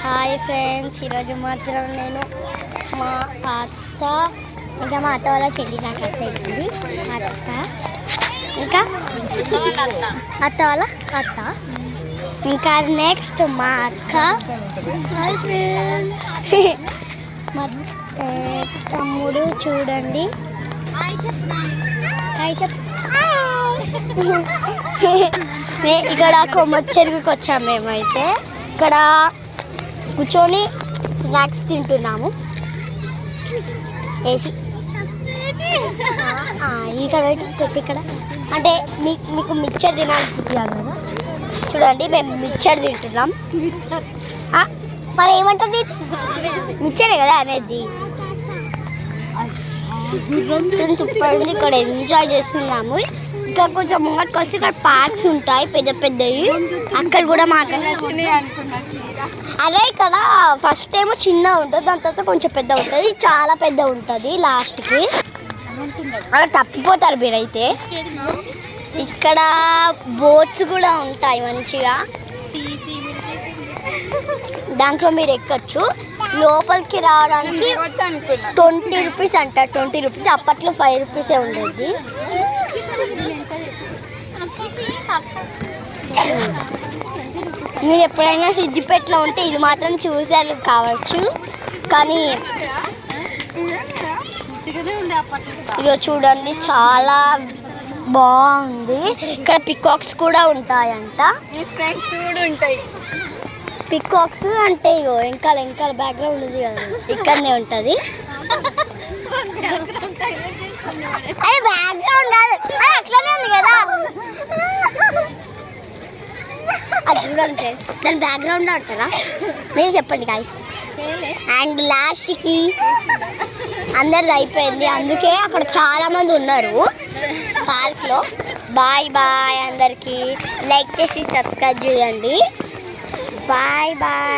Hi friends, ఈరోజు మాత్రం నేను మా అత్త ఇంకా మా అత్త వాళ్ళ చెల్లి నాకు అత్త అవుతుంది. అత్త ఇంకా అత్త వాళ్ళ అత్త ఇంకా నెక్స్ట్ మా అక్క. హాయ్ ఫ్రెండ్స్, మా తమ్ముడు చూడండి. హాయ్ చెప్. ఇక్కడ కొమ్మచెరువుకి వచ్చాము. మేమైతే ఇక్కడ కూర్చొని స్నాక్స్ తింటున్నాము. వేసి ఇక్కడ పెట్టి ఇక్కడ అంటే మీకు మిక్చర్ తినాలనుకుంటున్నాను కదా. చూడండి, మేము మిక్చర్ తింటున్నాం. మరి ఏమంటుంది? మిక్చరే కదా అనేది. సూపర్, ఇక్కడ ఎంజాయ్ చేస్తున్నాము. ఇంకా కొంచెం ముంగటికి వచ్చి ఇక్కడ పార్క్స్ ఉంటాయి పెద్ద పెద్దవి. అక్కడ కూడా మాకు అదే ఇక్కడ ఫస్ట్ ఏమో చిన్న ఉంటుంది, దాని తర్వాత కొంచెం పెద్ద ఉంటుంది, చాలా పెద్ద ఉంటుంది లాస్ట్కి. అక్కడ తప్పిపోతారు మీరైతే. ఇక్కడ బోట్స్ కూడా ఉంటాయి మంచిగా, దాంట్లో మీరు ఎక్కచ్చు. లోపలికి రావడానికి 20 రూపీస్ అంట. 20 రూపీస్, అప్పట్లో 5 రూపీసే ఉండేది. మీరు ఎప్పుడైనా సిద్దిపేటలో ఉంటే ఇది మాత్రం చూసారు కావచ్చు. కానీ ఇక చూడండి, చాలా బాగుంది. ఇక్కడ పికాక్స్ కూడా ఉంటాయంట. పికాక్స్ అంటే ఇగో వెంకాల బ్యాక్గ్రౌండ్ ఉంది కదా, ఇక్కడనే ఉంటుంది. అరే బ్యాక్గ్రౌండ్ కాదు, అట్లనే ఉంది కదా. అది చూడండి ఫ్రెండ్స్, దాని బ్యాక్గ్రౌండ్ అంటారా మీరు చెప్పండి గాయ్స్. అండ్ లాస్ట్కి అందరిది అయిపోయింది, అందుకే అక్కడ చాలా మంది ఉన్నారు పార్క్లో. బాయ్ బాయ్ అందరికీ. లైక్ చేసి సబ్స్క్రైబ్ చేయండి. Bye bye.